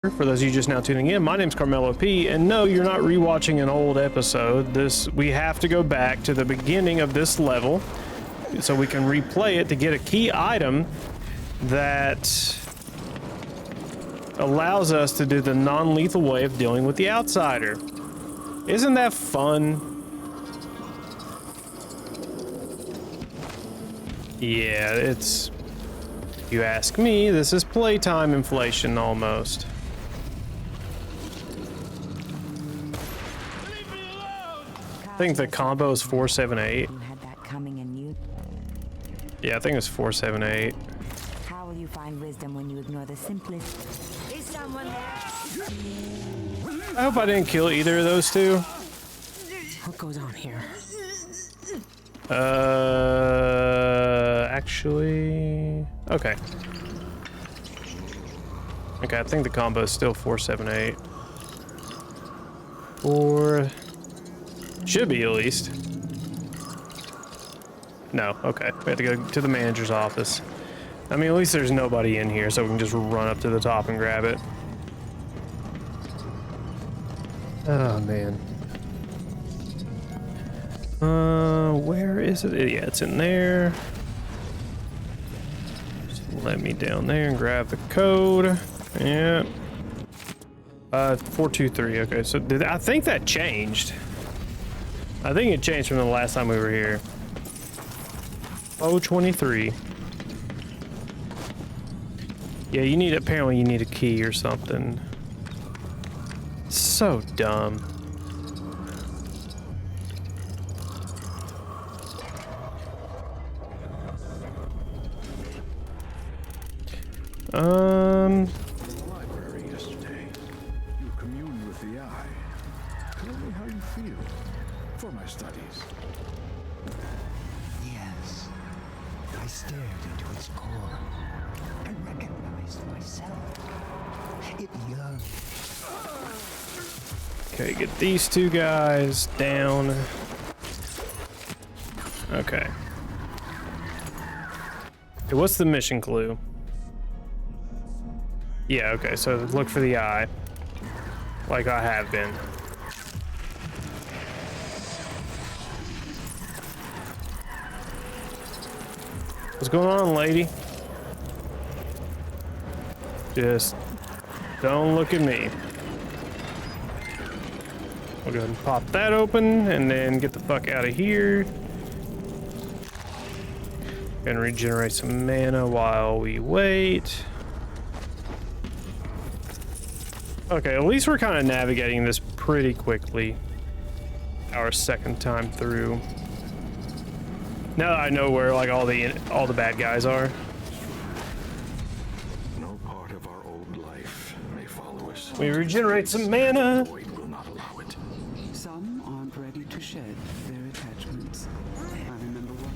For those of you just now tuning in, my name's CarmelOP, and no, you're not rewatching an old episode. We have to go back to the beginning of this level so we can replay it to get a key item that allows us to do the non-lethal way of dealing with the outsider. Isn't that fun? Yeah, if you ask me, this is playtime inflation almost. I think the combo is 478. Yeah, I think it's 478. How will you find wisdom when you ignore the simplest? Is someone there? I hope I didn't kill either of those two. What goes on here? Actually, okay. Okay, I think the combo is still 478. Should be at least. No, okay. We have to go to the manager's office. I mean, at least there's nobody in here, so we can just run up to the top and grab it. Oh, man. Where is it? Yeah, it's in there. Just let me down there and grab the code. Yeah. 423. Okay, so I think that changed. I think it changed from the last time we were here. 023. Yeah, apparently you need a key or something. So dumb. In the library yesterday, you communed with the eye. Tell me how you feel for my studies. Yes. I stared into its core and recognized myself. It yearned. Okay, get these two guys down. Okay. Hey, what's the mission clue? Yeah, okay, so look for the eye. Like I have been. What's going on, lady? Just don't look at me. We'll go ahead and pop that open and then get the fuck out of here. Gonna regenerate some mana while we wait. Okay, at least we're kind of navigating this pretty quickly. Our second time through. Now that I know where like all the bad guys are. No part of our old life may follow us. We regenerate some mana. Void will not allow it. Some aren't ready to shed their attachments. I remember one.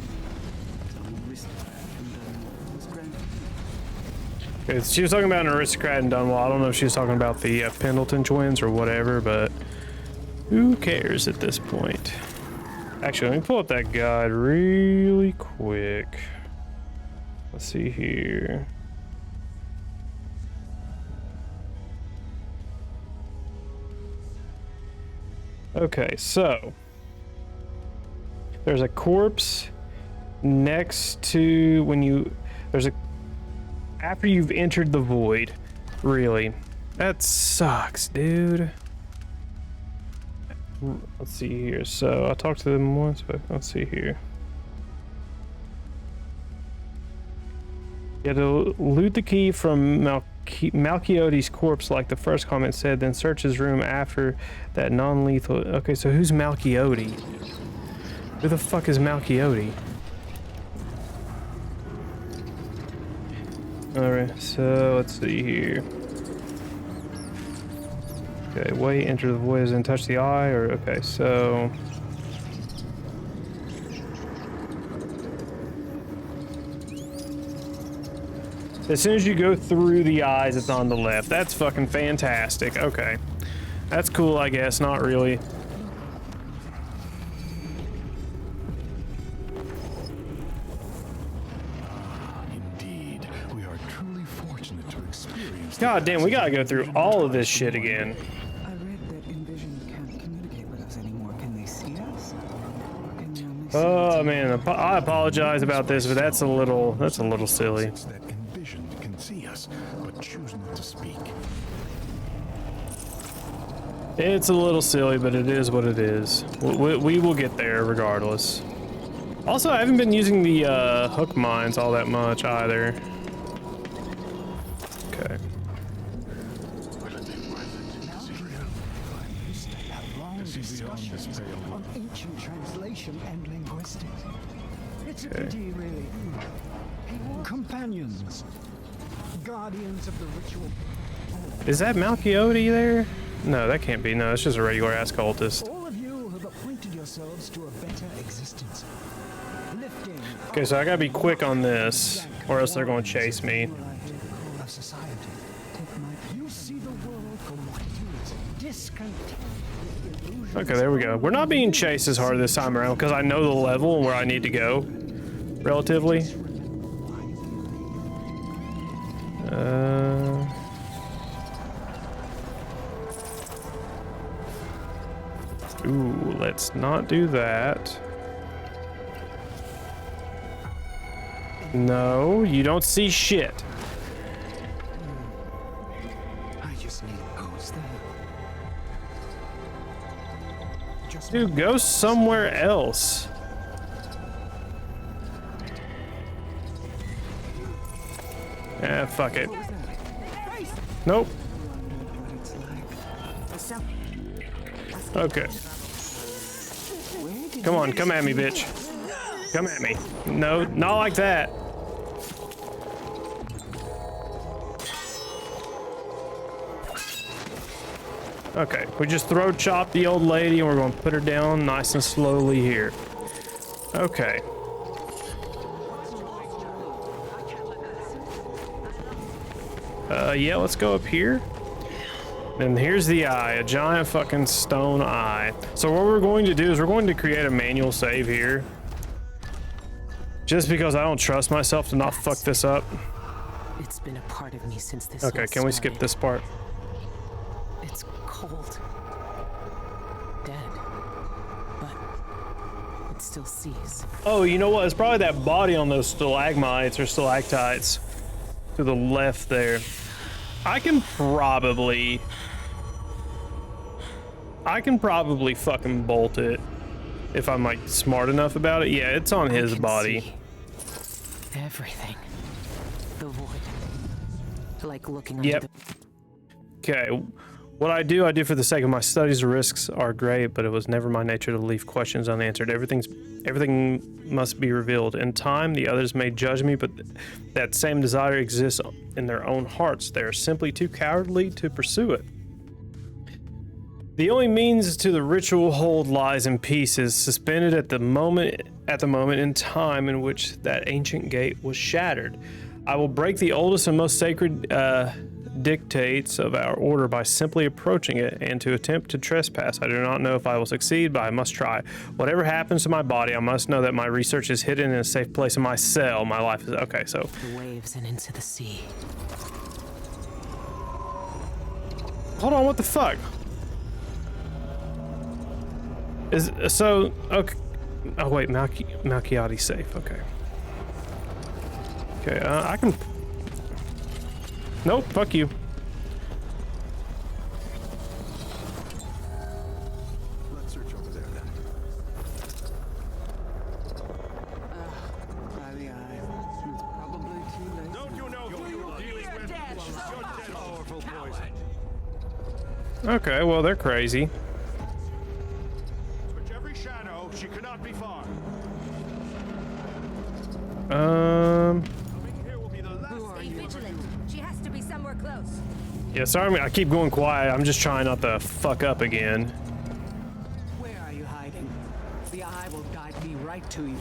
Some aristocrat and was granted. Okay, she was talking about an aristocrat in Dunwall. I don't know if she was talking about the Pendleton twins or whatever, but who cares at this point? Actually, let me pull up that guide really quick. Let's see here. Okay, so there's a corpse next to after you've entered the void. Really, that sucks, dude. Let's see here. So I talked to them once, but let's see here. You had to loot the key from Malchiotti's corpse, like the first comment said, then search his room after that non-lethal. Okay, so who's Malchiotti? Who the fuck is Malchiotti? Alright, so let's see here. Okay, wait, enter the void, and touch the eye, or okay, so as soon as you go through the eyes, it's on the left. That's fucking fantastic. Okay, that's cool, I guess. Not really. God damn, we gotta go through all of this shit again. I read that Envision can't communicate with us anymore. Can they see us? Or can they only see Oh man, I apologize about this, but that's a little silly. It's that envisioned can see us, but choose not to speak. It's a little silly, but it is what it is. We will get there regardless. Also, I haven't been using the hook mines all that much either. Okay. Have long discussions on ancient translation and linguistics. It's a pity, really. Companions, guardians of the ritual. Is that Malchiodi there? No, that can't be. No, it's just a regular ass cultist. All of you have appointed yourselves to a better existence. Lifting Okay, so I gotta be quick on this, or else they're gonna chase me. of society. You see the world for what it is. Discontent. Okay, there we go. We're not being chased as hard this time around because I know the level and where I need to go, relatively. Ooh, let's not do that. No, you don't see shit. I just need a ghost there. Dude, go somewhere else. Yeah, fuck it. Nope. Okay. Come on, come at me, bitch. Come at me. No, not like that. Okay, we just throat chop the old lady and we're gonna put her down nice and slowly here. Okay. Yeah, let's go up here. And here's the eye, a giant fucking stone eye. So what we're going to do is we're going to create a manual save here. Just because I don't trust myself to not fuck this up. It's been a part of me since this. Okay, can we skip this part? It's cold. Dead. But it still sees. Oh, you know what? It's probably that body on those stalagmites or stalactites to the left there. I can probably fucking bolt it if I'm like smart enough about it. Yeah, it's on his body. See everything. The void. Like looking under Yep. the Okay. What I do for the sake of my studies. The risks are great, but it was never my nature to leave questions unanswered. Everything must be revealed. In time, the others may judge me, but that same desire exists in their own hearts. They are simply too cowardly to pursue it. The only means to the ritual hold lies in pieces, suspended at the moment in time in which that ancient gate was shattered. I will break the oldest and most sacred dictates of our order by simply approaching it and to attempt to trespass. I do not know if I will succeed, but I must try. Whatever happens to my body, I must know that my research is hidden in a safe place in my cell. My life is okay. So waves and into the sea. hold on, what the fuck? Is so okay? Oh wait, Malchiodi's safe. Okay. Okay, I can. Nope, fuck you. Let's search over there then. By the eye. It's probably too late. Don't you know who you're dealing with? Your powerful poison. Okay, well they're crazy. Switch every shadow. She cannot be far. Here will be the last. Stay vigilant. She has to be somewhere close. Yeah, sorry, I keep going quiet. I'm just trying not to fuck up again. Where are you hiding? The eye will guide me right to you.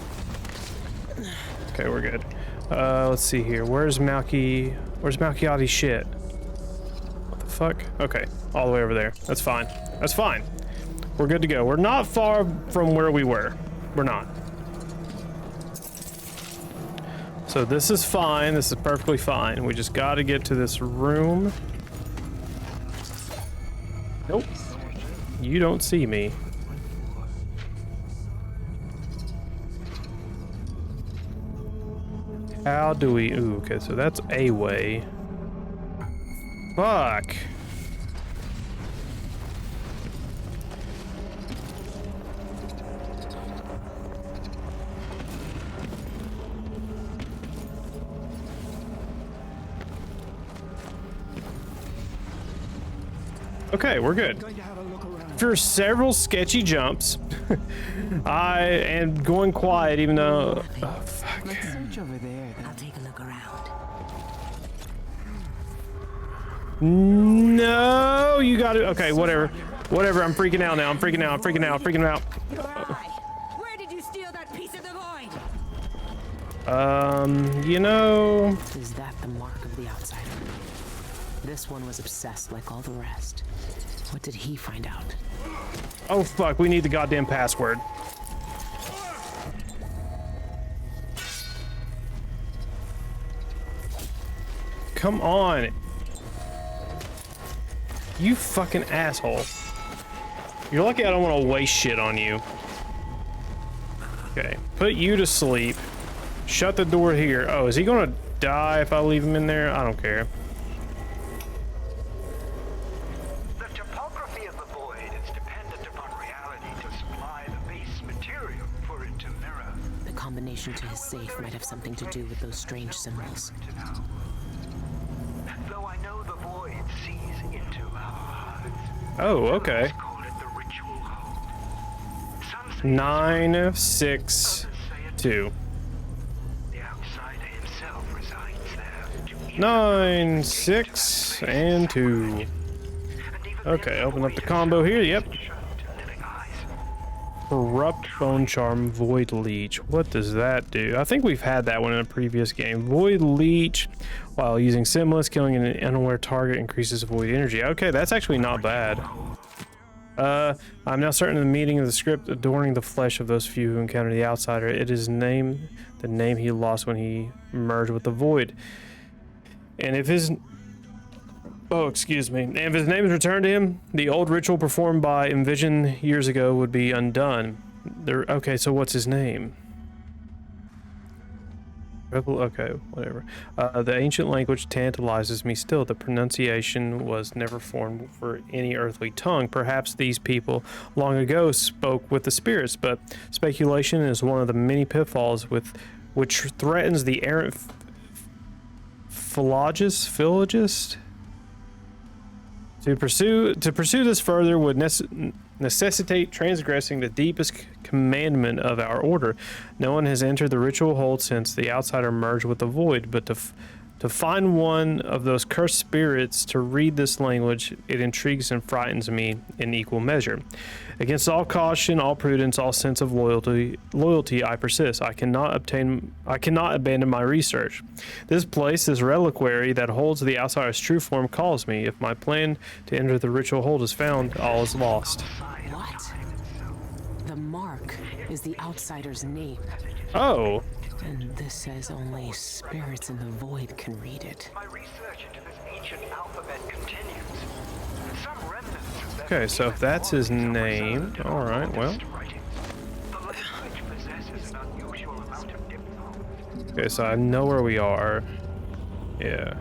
Okay, we're good. Let's see here. Where's Malchiodi's shit? What the fuck? Okay, all the way over there. That's fine. That's fine. We're good to go. We're not far from where we were. We're not. So this is fine. This is perfectly fine. We just got to get to this room. Nope. You don't see me. How do we... Ooh, okay, so that's a way. Fuck. Okay, we're good. Going to have a look around. After several sketchy jumps, I am going quiet even though... Oh, fuck. Let's search over there. I'll take a look around. No, you got it. Okay, whatever. Whatever, I'm freaking out now. I'm freaking out. I'm freaking out. I'm freaking out. Your eye! Where did you steal that piece of the void? You know... Is that the mark of the outsider? This one was obsessed like all the rest. What did he find out? Oh, fuck, we need the goddamn password. Come on. You fucking asshole. You're lucky I don't want to waste shit on you. Okay, put you to sleep. Shut the door here. Oh, is he gonna die if I leave him in there? I don't care. The topography of the void is dependent upon reality to supply the base material for it to mirror. The combination to his safe might have something to do with those strange symbols. To know. Though I know the void sees into our hearts. Oh, okay. Others call it the ritual hold. Some say 962. the outsider himself resides there. To 9, 6, and 2. Okay, open up the combo here. Yep. Corrupt Bone Charm, Void Leech. What does that do? I think we've had that one in a previous game. Void Leech, while using Simless, killing an unaware target increases void energy. Okay, that's actually not bad. I'm now certain the meaning of the script adorning the flesh of those few who encounter the outsider. It is the name he lost when he merged with the void. And if his... Oh, excuse me. And if his name is returned to him, the old ritual performed by Envision years ago would be undone. Okay, so what's his name? Okay, whatever. The ancient language tantalizes me still. The pronunciation was never formed for any earthly tongue. Perhaps these people long ago spoke with the spirits, but speculation is one of the many pitfalls which threatens the errant philologist. To pursue this further would necessitate transgressing the deepest commandment of our order. No one has entered the ritual hold since the outsider merged with the void, but to find one of those cursed spirits to read this language, it intrigues and frightens me in equal measure. Against all caution, all prudence, all sense of loyalty, I persist. I cannot abandon my research. This place, this reliquary that holds the outsider's true form, calls me. If my plan to enter the ritual hold is found, all is lost. What? The mark is the outsider's name. Oh. And this says only spirits in the void can read it. My research into this ancient alphabet continues. Some remnants of that Okay, so if that's his name, all right, well. the language possesses an unusual amount of diphthongs. Okay, so I know where we are. Yeah.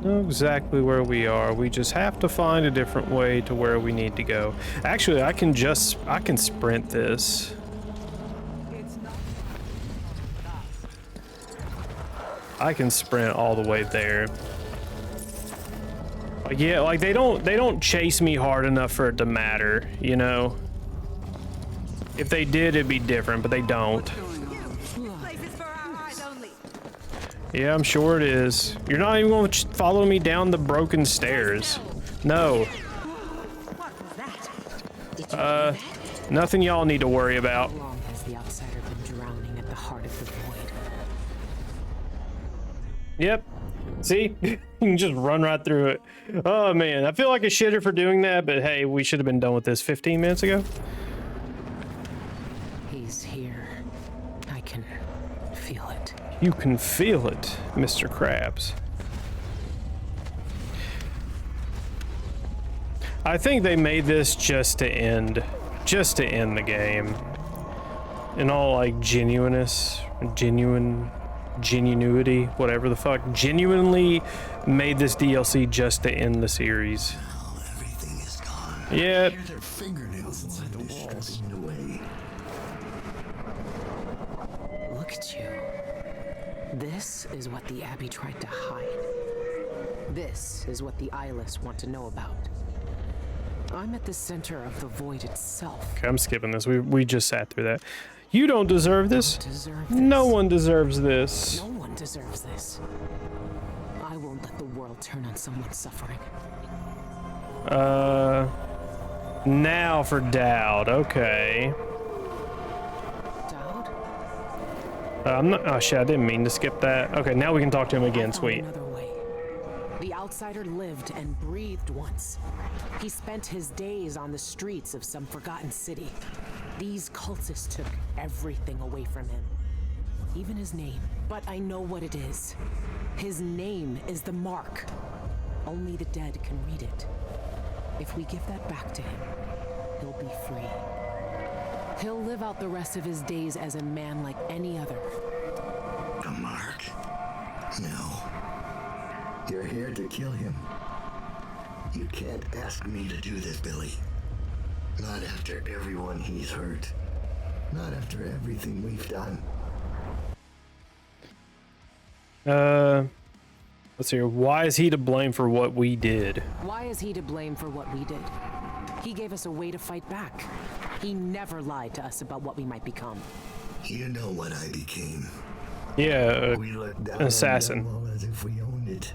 Know exactly where we are. We just have to find a different way to where we need to go. Actually, I can sprint this. I can sprint all the way there. Like, yeah, like they don't chase me hard enough for it to matter, you know? If they did, it'd be different, but they don't. This place is for our eyes only. Yeah, I'm sure it is. You're not even going to follow me down the broken stairs. No. What was that? Did you do that? Nothing y'all need to worry about. How long has the outsider been drowning at the heart of the void? Yep. See? You can just run right through it. Oh, man. I feel like a shitter for doing that, but hey, we should have been done with this 15 minutes ago. He's here. I can feel it. You can feel it, Mr. Krabs. I think they made this just to end the game. In all like genuinity, whatever the fuck. Genuinely made this DLC just to end the series. Now everything is gone. Yep. Hear their fingernails inside the walls. Stripping away. Look at you. This is what the Abbey tried to hide. This is what the eyeless want to know about. I'm at the center of the void itself. Okay, I'm skipping this. We just sat through that. You don't deserve this. Deserve this. No one deserves this. No one deserves this. I won't let the world turn on someone suffering. Now for Dowd. Okay. Dowd? I'm not. Oh shit! I didn't mean to skip that. Okay, now we can talk to him again. I found Sweet. Another way. The outsider lived and breathed once. He spent his days on the streets of some forgotten city. These cultists took everything away from him, even his name. But I know what it is. His name is the Mark. Only the dead can read it. If we give that back to him, he'll be free. He'll live out the rest of his days as a man like any other. The Mark? No. You're here to kill him. You can't ask me to do this, Billy. Not after everyone he's hurt. Not after everything we've done. Let's see here. Why is he to blame for what we did? Why is he to blame for what we did? He gave us a way to fight back. He never lied to us about what we might become. You know what I became. Yeah, We looked down assassin. on Dunwall as if we owned it.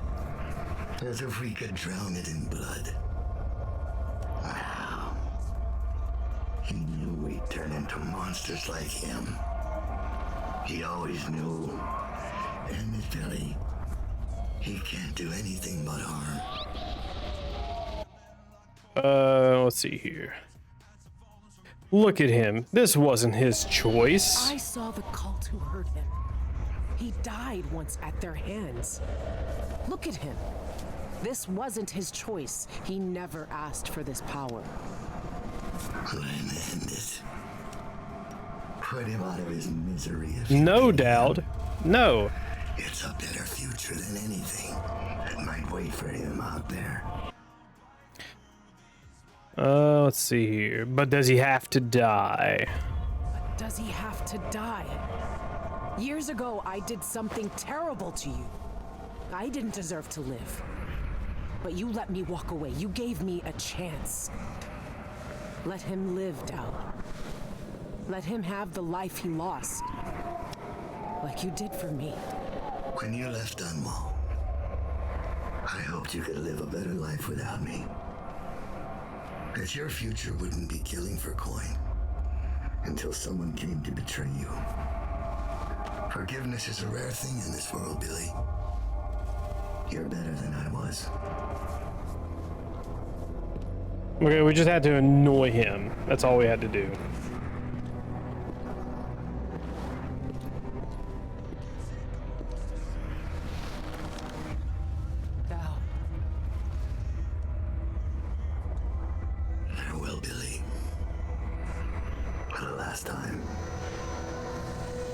As if we could drown it in blood. Wow. He knew we'd turn into monsters like him. He always knew. And this Billy, he can't do anything but harm. Let's see here. Look at him. This wasn't his choice. I saw the cult who hurt him. He died once at their hands. Look at him. This wasn't his choice. He never asked for this power. Let him end it. Put him out of his misery. No doubt. No. It's a better future than anything that might wait for him out there. Let's see here. But does he have to die? Does he have to die? Years ago, I did something terrible to you. I didn't deserve to live. But you let me walk away. You gave me a chance. Let him live, Dowd. Let him have the life he lost. Like you did for me. When you left Dunwall, I hoped you could live a better life without me. That your future wouldn't be killing for coin until someone came to betray you. Forgiveness is a rare thing in this world, Billy. You're better than I was. Okay, we just had to annoy him. That's all we had to do. Dowd. Farewell, Billy. For the last time.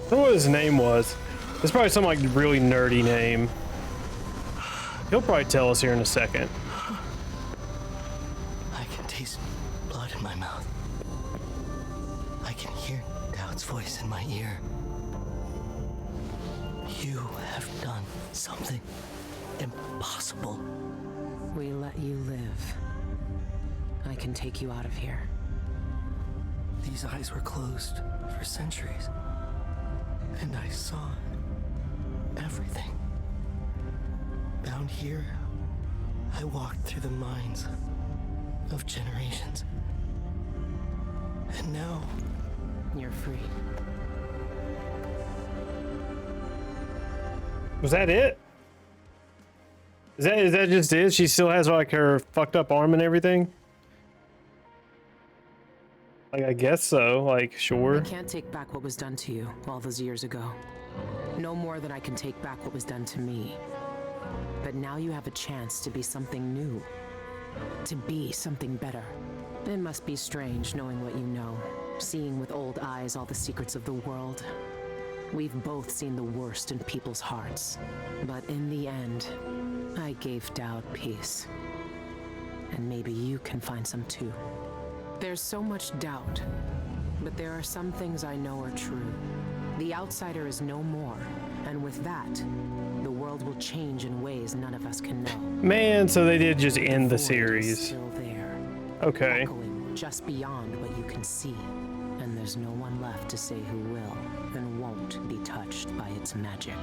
I don't know what his name was. It's probably some like really nerdy name. He'll probably tell us here in a second. I can taste blood in my mouth. I can hear Dowd's voice in my ear. You have done something impossible. We let you live. I can take you out of here. These eyes were closed for centuries. And I saw everything. Down here, I walked through the minds of generations. And now, You're free. Was that it? Is that just it? She still has like her fucked up arm and everything? Like, I guess so. Like, I sure. can't take back what was done to you all those years ago. No more than I can take back what was done to me. But now you have a chance to be something new. To be something better. It must be strange knowing what you know, seeing with old eyes all the secrets of the world. We've both seen the worst in people's hearts. But in the end, I gave doubt peace. And maybe you can find some too. There's so much doubt, but there are some things I know are true. The outsider is no more, and with that, the world will change in ways none of us can know. Man, so they did just end the void is series. Still there, Okay. echoing just beyond what you can see, and there's no one left to say who will and won't be touched by its magic.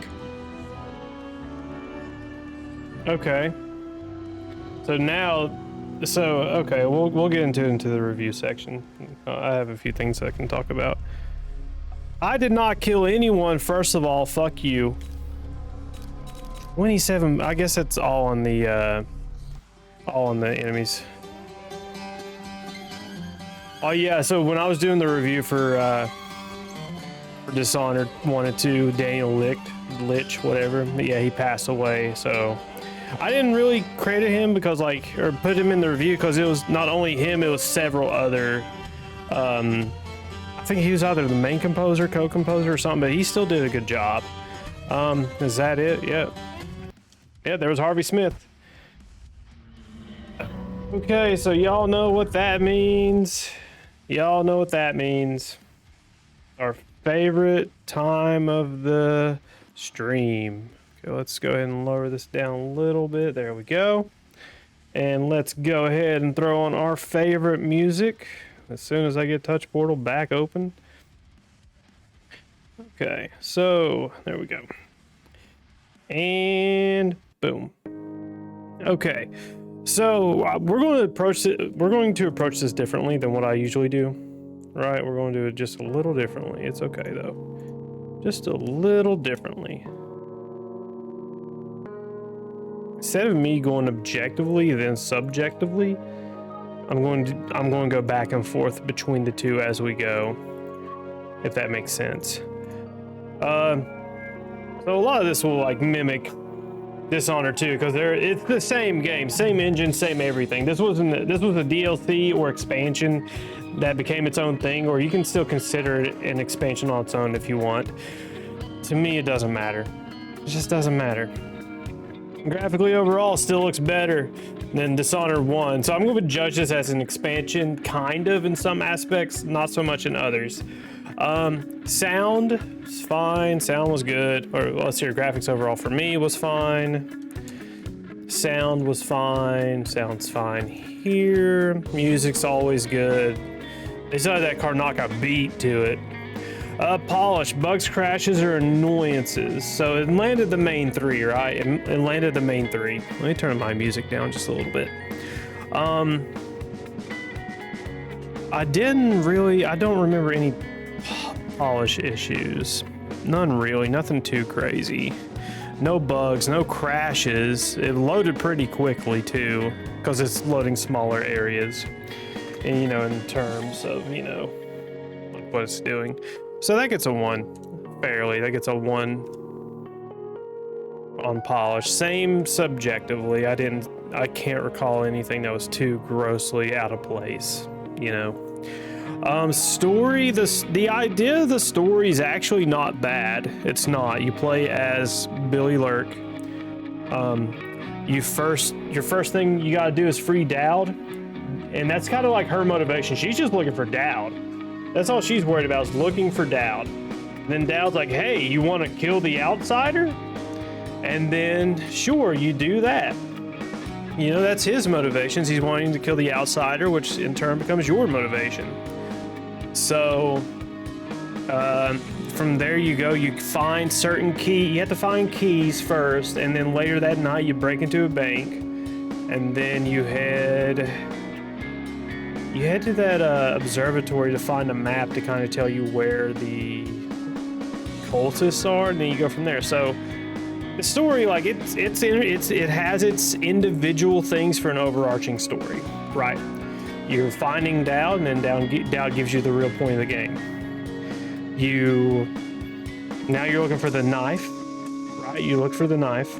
Okay. So now, okay, we'll get into the review section. I have a few things I can talk about. I did not kill anyone. First of all, fuck you. 27. I guess it's all on the enemies. Oh yeah. So when I was doing the review for Dishonored 1 and 2, Daniel Lich, whatever. Yeah, he passed away. So I didn't really credit him because or put him in the review because it was not only him, it was several other. I think he was either the main composer, co-composer, or something, but he still did a good job. Is that it? Yeah. Yeah, there was Harvey Smith. Okay, so y'all know what that means. Y'all know what that means. Our favorite time of the stream. Okay, let's go ahead and lower this down a little bit. There we go. And let's go ahead and throw on our favorite music as soon as I get Touch Portal back open. Okay, so there we go. And boom. Okay, so we're going to approach this differently than what I usually do. Right, we're going to do it just a little differently. It's okay though. Just a little differently. Instead of me going objectively then subjectively, I'm going to go back and forth between the two as we go, if that makes sense. So a lot of this will mimic Dishonored 2 because it's the same game, same engine, same everything. This was a DLC or expansion that became its own thing, or you can still consider it an expansion on its own if you want. To me, it doesn't matter. It just doesn't matter. Graphically overall still looks better than Dishonored 1, so I'm going to judge this as an expansion, kind of in some aspects, not so much in others. Sound is fine. Sound was good. Or let's hear graphics overall for me was fine. Sound was fine. Sound's fine here. Music's always good. They still had that Karnaka beat to it. Polish, bugs, crashes, or annoyances. So it landed the main three, right? It landed the main three. Let me turn my music down just a little bit. I don't remember any polish issues. None really, nothing too crazy. No bugs, no crashes. It loaded pretty quickly too, because it's loading smaller areas. And in terms of, what it's doing. So that gets a 1, fairly. That gets a 1 on polish. Same subjectively. I can't recall anything that was too grossly out of place, Story, the idea of the story is actually not bad. It's not. You play as Billy Lurk. Your first thing you gotta do is free Dowd, and that's kind of like her motivation. She's just looking for Dowd. That's all she's worried about, is looking for Dowd. Then Dowd's like, hey, you want to kill the outsider? And then, sure, you do that. That's his motivations. He's wanting to kill the outsider, which in turn becomes your motivation. So, from there you go. You find certain you have to find keys first, and then later that night you break into a bank, and then you head to that observatory to find a map to kind of tell you where the cultists are, and then you go from there. So the story, it has its individual things for an overarching story, right? You're finding Dowd, and then Dowd gives you the real point of the game. Now you're looking for the knife, right? You look for the knife.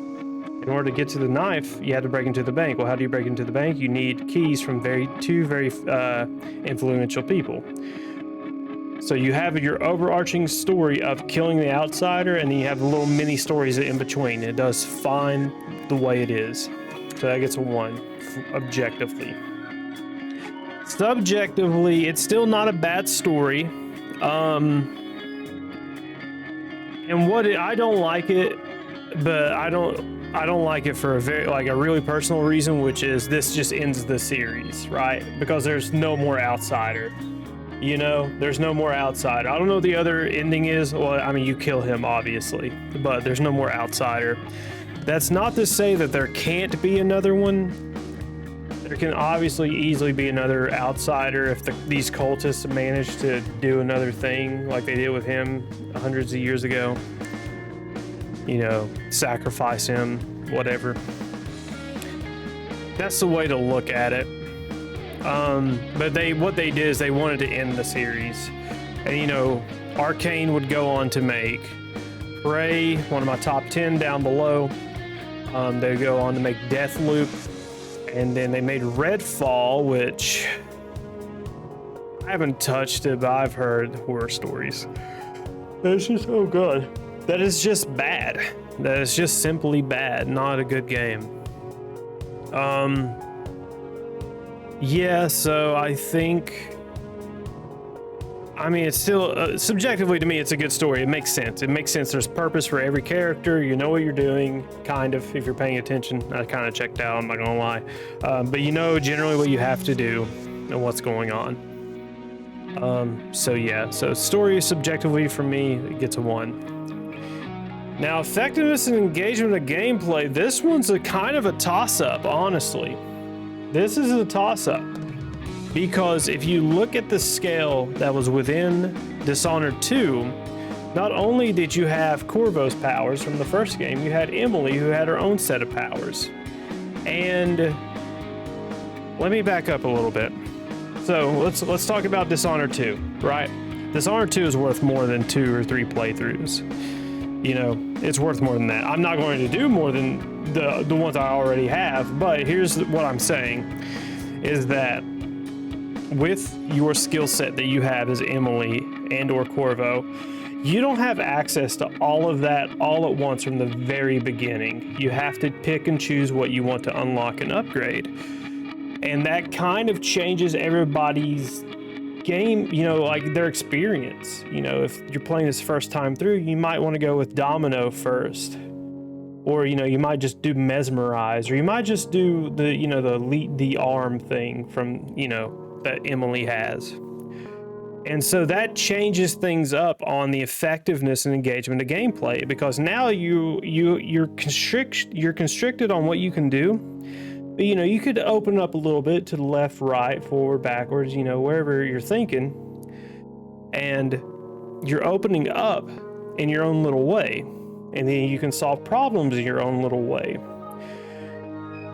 In order to get to the knife, you had to break into the bank. Well, how do you break into the bank? You need keys from two very influential people. So you have your overarching story of killing the outsider, and then you have the little mini stories in between. It does fine the way it is. So that gets a 1, objectively. Subjectively, it's still not a bad story. And I don't like it, but I don't like it for a really personal reason, which is this just ends the series, right? Because there's no more outsider. You know, there's no more outsider. I don't know what the other ending is. Well, I mean, you kill him, obviously, but there's no more outsider. That's not to say that there can't be another one. There can obviously easily be another outsider if these cultists manage to do another thing like they did with him hundreds of years ago. You know, sacrifice him, whatever. That's the way to look at it. But what they did is they wanted to end the series. And, you know, Arcane would go on to make Prey, one of my top 10 down below. They go on to make Deathloop. And then they made Redfall, which I haven't touched it, but I've heard horror stories. That's just, oh god. That is just bad. That is just simply bad. Not a good game. Yeah, so I think, I mean, it's still, subjectively to me, it's a good story. It makes sense. It makes sense. There's purpose for every character. You know what you're doing, kind of, if you're paying attention. I kind of checked out, I'm not gonna lie. But you know generally what you have to do and what's going on. So yeah, so story subjectively for me, it gets a 1. Now, effectiveness and engagement of gameplay, this one's a kind of a toss-up, honestly. This is a toss-up. Because if you look at the scale that was within Dishonored 2, not only did you have Corvo's powers from the first game, you had Emily who had her own set of powers. And let me back up a little bit. So let's talk about Dishonored 2, right? Dishonored 2 is worth more than 2 or 3 playthroughs. You know, it's worth more than that. I'm not going to do more than the ones I already have, but here's what I'm saying, is that with your skill set that you have as Emily and or Corvo, you don't have access to all of that all at once from the very beginning. You have to pick and choose what you want to unlock and upgrade. And that kind of changes everybody's game, you know, like their experience. You know, if you're playing this first time through, you might want to go with Domino first. Or, you know, you might just do Mesmerize, or you might just do the, you know, the arm thing from, you know, that Emily has. And so that changes things up on the effectiveness and engagement of gameplay, because now you're constricted on what you can do. But, you know, you could open up a little bit to the left, right, forward, backwards, you know, wherever you're thinking, and you're opening up in your own little way, and then you can solve problems in your own little way.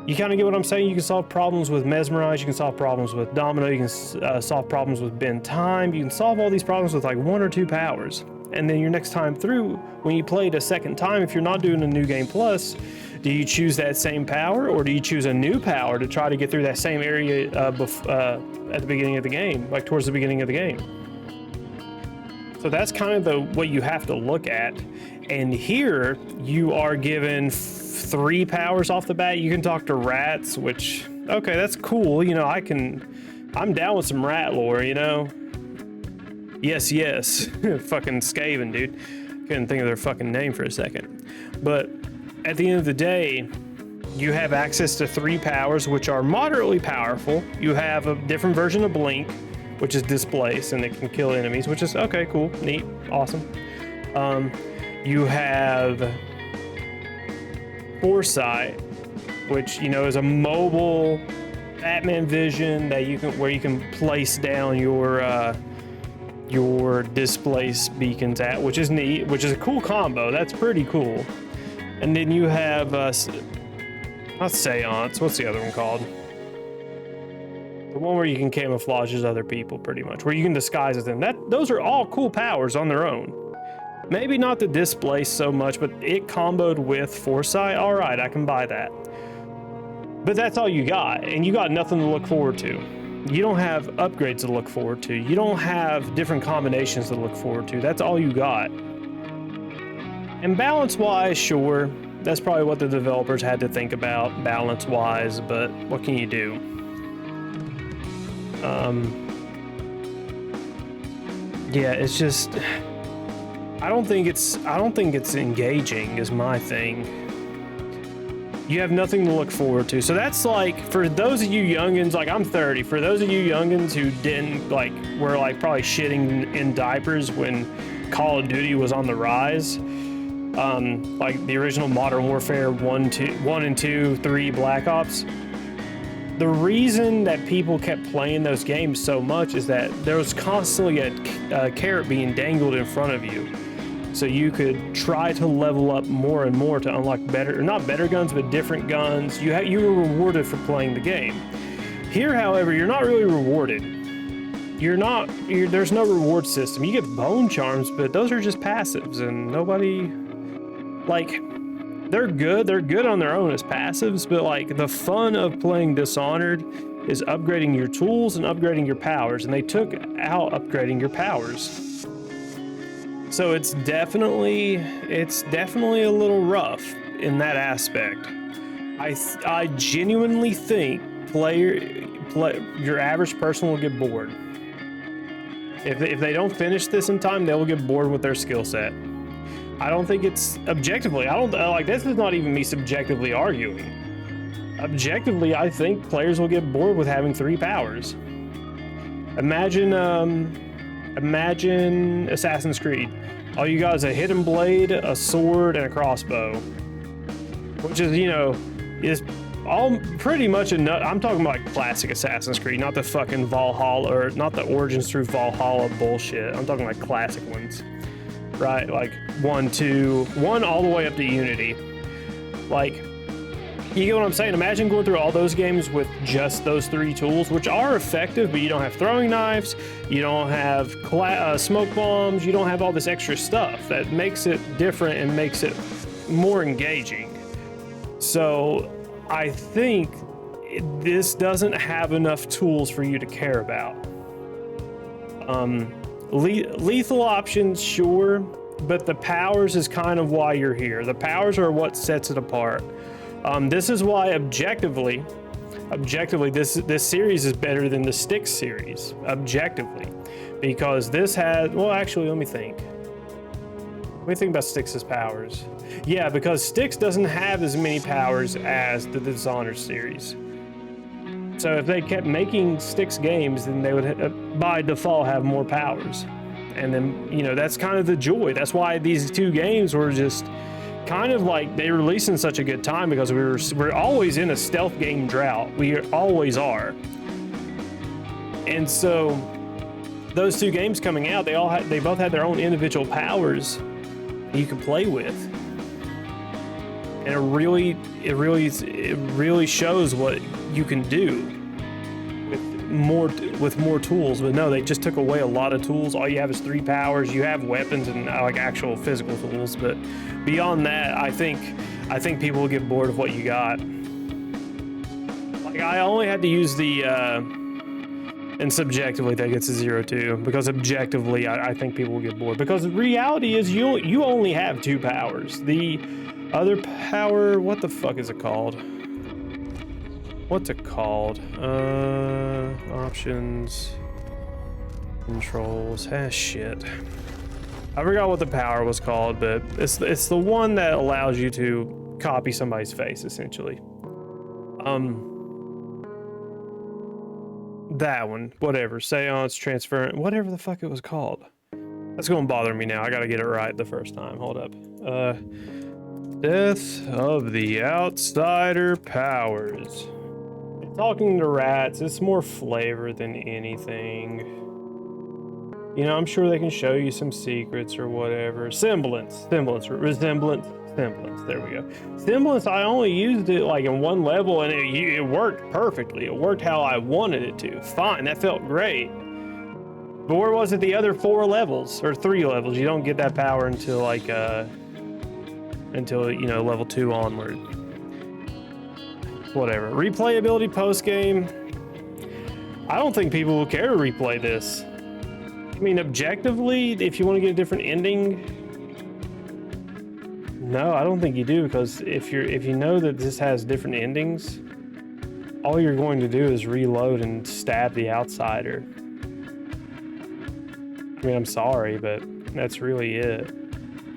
You kind of get what I'm saying? You can solve problems with Mesmerize, you can solve problems with Domino, you can solve problems with Bend Time, you can solve all these problems with like 1 or 2 powers. And then your next time through, when you play it a second time, if you're not doing a New Game Plus, do you choose that same power, or do you choose a new power to try to get through that same area at the beginning of the game, like towards the beginning of the game? So that's kind of what you have to look at. And here you are given 3 powers off the bat. You can talk to rats, which, okay, that's cool. You know, I'm down with some rat lore, you know? Yes. Fucking Skaven, dude. Couldn't think of their fucking name for a second. But at the end of the day, you have access to 3 powers, which are moderately powerful. You have a different version of Blink, which is Displace, and it can kill enemies, which is, okay, cool, neat, awesome. You have Foresight, which, you know, is a mobile Batman vision that where you can place down your displace beacons at, which is neat, which is a cool combo. That's pretty cool. And then you have not Seance. What's the other one called? The one where you can camouflage as other people, pretty much, where you can disguise as them. Those are all cool powers on their own. Maybe not the display so much, but it comboed with foresight. All right, I can buy that. But that's all you got, and you got nothing to look forward to. You don't have upgrades to look forward to. You don't have different combinations to look forward to. That's all you got. And balance-wise, sure, that's probably what the developers had to think about, balance-wise, but what can you do? Yeah, it's just, I don't think it's engaging is my thing. You have nothing to look forward to. So that's like, for those of you youngins, like I'm 30, for those of you youngins who didn't, like, were like probably shitting in diapers when Call of Duty was on the rise, like the original Modern Warfare 1 and 2, 3 Black Ops, the reason that people kept playing those games so much is that there was constantly a carrot being dangled in front of you. So you could try to level up more and more to unlock better, or not better guns, but different guns. You were rewarded for playing the game. Here, however, you're not really rewarded. There's no reward system. You get bone charms, but those are just passives, and nobody, like, they're good on their own as passives, but like the fun of playing Dishonored is upgrading your tools and upgrading your powers, and they took out upgrading your powers. So it's definitely a little rough in that aspect. I genuinely think your average person will get bored. If they don't finish this in time, they will get bored with their skill set. I don't think it's objectively. I don't like, this is not even me subjectively arguing. Objectively, I think players will get bored with having 3 powers. Imagine Assassin's Creed. All you got is a hidden blade, a sword, and a crossbow. Which is, you know, is all pretty much enough. I'm talking about like classic Assassin's Creed, not the fucking Valhalla, or not the Origins through Valhalla bullshit. I'm talking like classic ones. Right? Like 1, 2, 1 all the way up to Unity. Like, you get what I'm saying? Imagine going through all those games with just those 3 tools, which are effective, but you don't have throwing knives, you don't have smoke bombs, you don't have all this extra stuff that makes it different and makes it more engaging. So I think this doesn't have enough tools for you to care about. Lethal options, sure, but the powers is kind of why you're here. The powers are what sets it apart. This is why objectively, this series is better than the Styx series, objectively, because this had, well, actually, let me think about Styx's powers. Yeah, because Styx doesn't have as many powers as the Dishonored series. So if they kept making Styx games, then they would, by default, have more powers. And then, you know, that's kind of the joy. That's why these 2 games were just kind of like, they released in such a good time, because we're always in a stealth game drought. We always are. And so those 2 games coming out, they both had their own individual powers you could play with. And it really shows what you can do with more tools. But no, they just took away a lot of tools. All you have is 3 powers. You have weapons and like actual physical tools, but beyond that, I think people will get bored of what you got. Like, I only had to use the and subjectively that gets a 0 too, because objectively I think people will get bored, because the reality is you only have 2 powers. The other power, what the fuck is it called? What's it called? Options, controls, shit. I forgot what the power was called, but it's the one that allows you to copy somebody's face, essentially. That one, whatever, seance, transference, whatever the fuck it was called. That's gonna bother me now. I gotta get it right the first time. Hold up. Death of the Outsider powers. Talking to rats, it's more flavor than anything. You know, I'm sure they can show you some secrets or whatever. Semblance, resemblance, there we go. Semblance, I only used it like in 1 level, and it worked perfectly. It worked how I wanted it to. Fine, that felt great. But where was it the other 4 levels or 3 levels? You don't get that power until like until you know level 2 onward. Whatever. Replayability post game. I don't think people will care to replay this. I mean, objectively, if you want to get a different ending, no, I don't think you do, because if you know that this has different endings, all you're going to do is reload and stab the outsider. I mean, I'm sorry, but that's really it.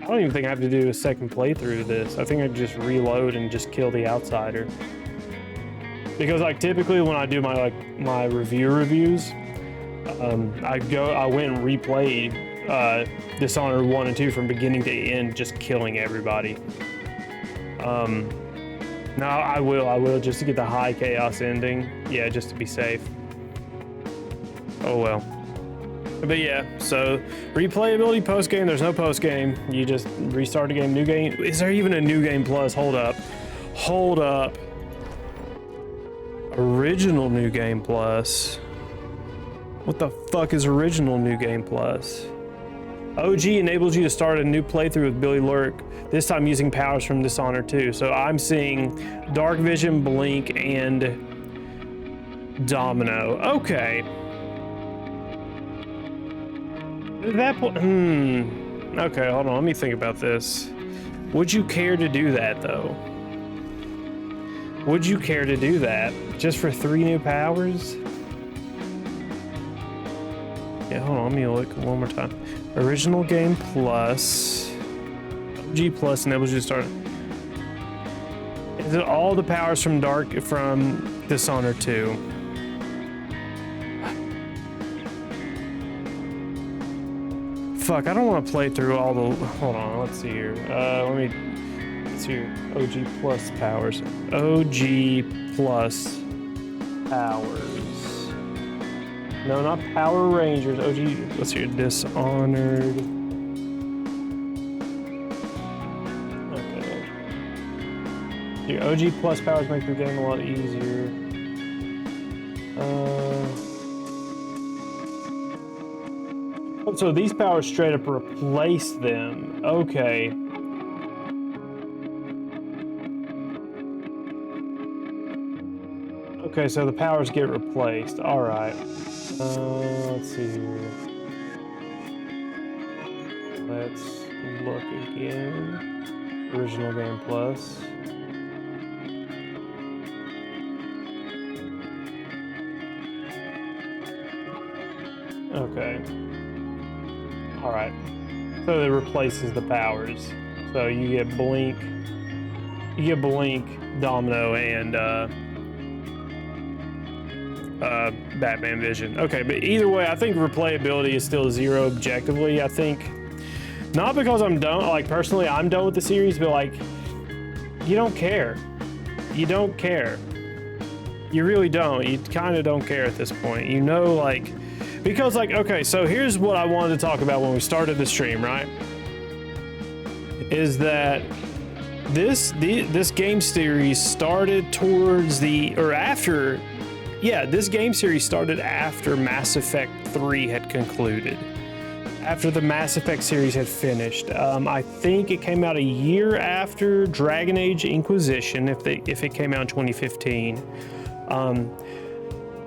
I don't even think I have to do a second playthrough of this. I think I just reload and just kill the outsider. Because like typically when I do my reviews, I went and replayed Dishonored 1 and 2 from beginning to end, just killing everybody. Now I will just to get the high chaos ending. Yeah, just to be safe. Oh well. But yeah, so replayability post game. There's no post game. You just restart the game. New game. Is there even a new game plus? Hold up. Original new game plus. What the fuck is original new game plus? OG enables you to start a new playthrough with Billy Lurk, this time using powers from Dishonored 2. So I'm seeing Dark Vision, Blink, and Domino. Okay. At that point, okay, hold on, let me think about this. Would you care to do that, though? Would you care to do that just for 3 new powers? Yeah, hold on, let me look one more time. Original game plus OG plus enables you to start. Is it all the powers from Dishonored 2? Fuck, I don't want to play through all the. Hold on, let's see here. Let's see here. OG plus powers. OG plus powers. No, not Power Rangers. OG. Let's see here. Dishonored. Okay. Here, OG plus powers make the game a lot easier. So these powers straight up replace them. Okay. Okay, so the powers get replaced. All right. Let's see here. Let's look again. Original game plus. Okay. All right, so it replaces the powers. So you get Blink, Domino, and Batman Vision. Okay, but either way, I think replayability is still 0 objectively. I think, not because I'm done, like personally, I'm done with the series, but like, you don't care. You don't care. You really don't. You kind of don't care at this point. You know, like, because like, okay, so here's what I wanted to talk about when we started the stream, right? Is that this game series started towards this game series started after Mass Effect 3 had concluded. After the Mass Effect series had finished. I think it came out a year after Dragon Age Inquisition, if it came out in 2015.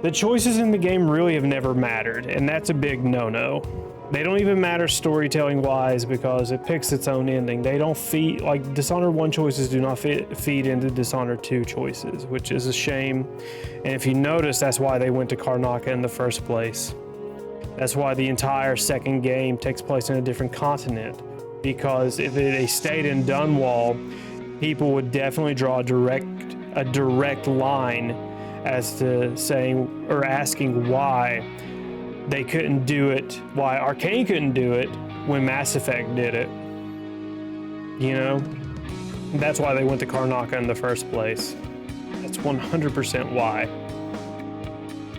The choices in the game really have never mattered, and that's a big no-no. They don't even matter storytelling-wise because it picks its own ending. They don't feed, like Dishonored 1 choices do not feed into Dishonored 2 choices, which is a shame. And if you notice, that's why they went to Karnaca in the first place. That's why the entire second game takes place in a different continent. Because if they stayed in Dunwall, people would definitely draw a direct line as to saying or asking why they couldn't do it, why Arcane couldn't do it when Mass Effect did it. You know? That's why they went to Karnaca in the first place. That's 100% why.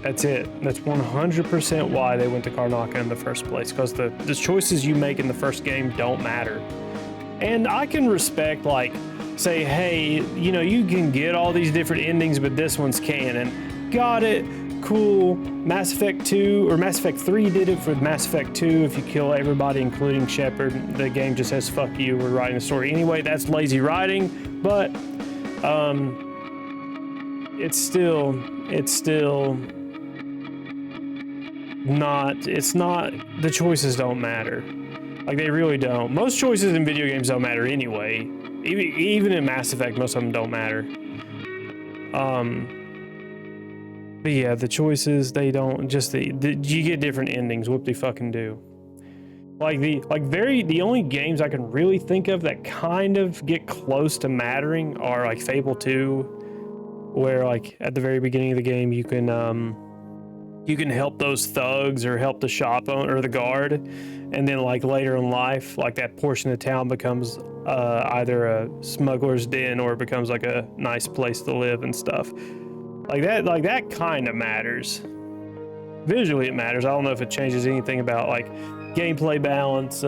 That's it. That's 100% why they went to Karnaca in the first place, because the choices you make in the first game don't matter. And I can respect, like, say, hey, you know, you can get all these different endings, but this one's canon. Got it. cool. Mass Effect 2 or Mass Effect 3 did it for Mass Effect 2. If you kill everybody, including Shepard, the game just says "fuck you." We're writing a story anyway. That's lazy writing, but it's still not. It's not. The choices don't matter. Like, they really don't. Most choices in video games don't matter anyway. Even in Mass Effect, most of them don't matter. But yeah, the choices, they don't, just you get different endings. Whoop they fucking do. The only games I can really think of that kind of get close to mattering are like Fable 2, where like at the very beginning of the game you can help those thugs or help the shop owner or the guard, and then like later in life, like that portion of town becomes either a smuggler's den or it becomes like a nice place to live and stuff. Like that kind of matters. Visually it matters. I don't know if it changes anything about like gameplay balance,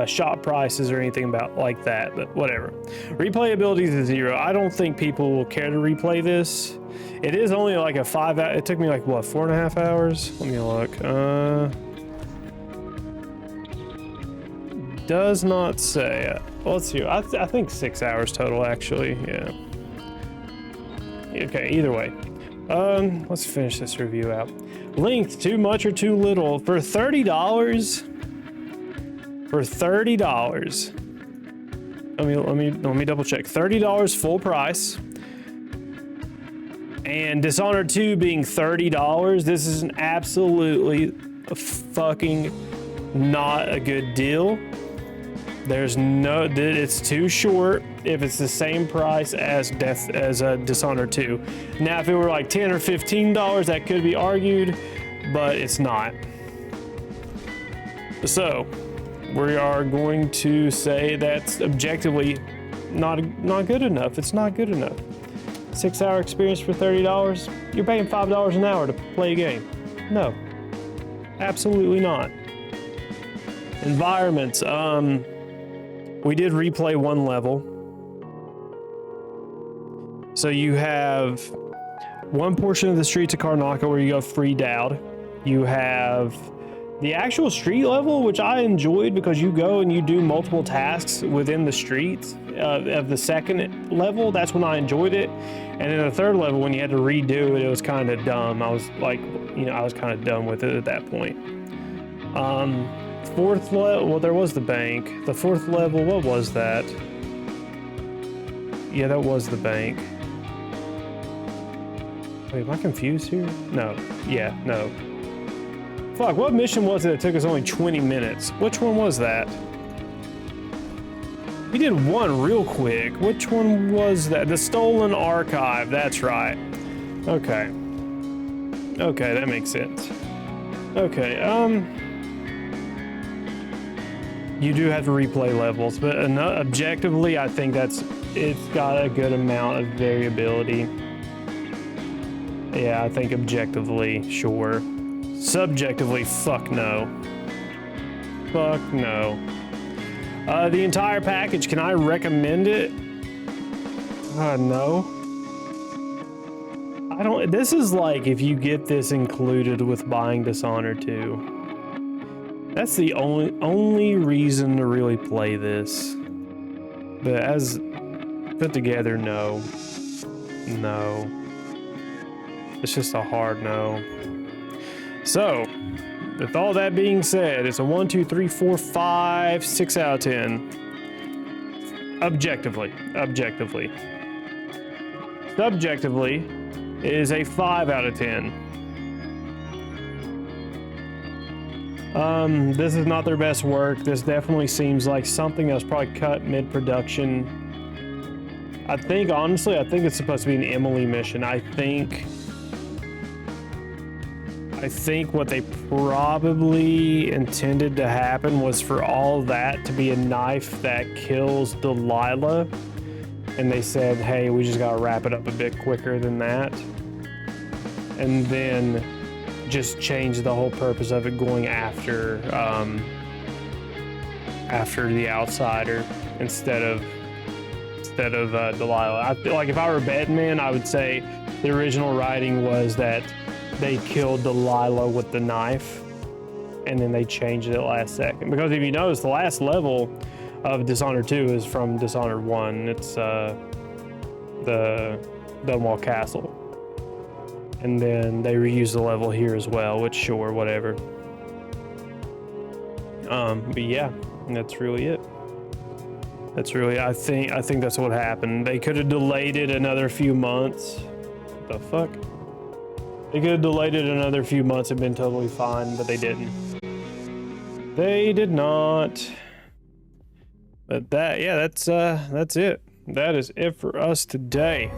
shop prices, or anything about like that, but whatever. Replayability is 0. I don't think people will care to replay this. It is only like a 5 hour, it took me like what, 4.5 hours? Let me look. Does not say. Well, let's see. I think 6 hours total actually. Yeah. Okay, either way. Let's finish this review out. Length, too much or too little? For $30. For $30. Let me double check. $30 full price. And Dishonored 2 being $30. This is an absolutely fucking not a good deal. There's no, it's too short if it's the same price as Dishonored 2. Now, if it were like $10 or $15, that could be argued, but it's not. So, we are going to say that's objectively not good enough. It's not good enough. 6 hour experience for $30? You're paying $5 an hour to play a game. No, absolutely not. Environments, we did replay one level. So you have one portion of the streets of Karnaca where you go free Dowd. You have the actual street level, which I enjoyed because you go and you do multiple tasks within the streets of the second level. That's when I enjoyed it. And then the third level, when you had to redo it, it was kind of dumb. I was like, I was kind of done with it at that point. Fourth level, well, there was the bank. The fourth level, what was that? Yeah, that was the bank. Wait, am I confused here? No. Yeah, no. Fuck, what mission was it that took us only 20 minutes? Which one was that? We did one real quick. Which one was that? The Stolen Archive, that's right. Okay. Okay, that makes sense. Okay, you do have to replay levels, but objectively, I think it's got a good amount of variability. Yeah, I think objectively, sure. Subjectively, fuck no. Fuck no. The entire package, can I recommend it? No. I don't, this is like if you get this included with buying Dishonored 2. That's the only reason to really play this. But as put together, no. No. It's just a hard no. So, with all that being said, it's a 1, 2, 3, 4, 5, 6 out of 10. Objectively. Subjectively, it is a 5 out of 10. This is not their best work. This definitely seems like something that was probably cut mid-production. I think, honestly, it's supposed to be an Emily mission. I think what they probably intended to happen was for all that to be a knife that kills Delilah. And they said, hey, we just gotta wrap it up a bit quicker than that. And then just change the whole purpose of it going after the outsider instead of Delilah. I feel like if I were Batman, I would say the original writing was that they killed Delilah with the knife, and then they changed it last second. Because if you notice, the last level of Dishonored 2 is from Dishonored 1. It's the Dunwall Castle. And then they reused the level here as well, which sure, whatever. But yeah, that's really it. That's really, I think that's what happened. They could have delayed it another few months. What the fuck? They could have delayed it another few months and been totally fine, but they didn't. They did not. But that, yeah, that's it. That is it for us today.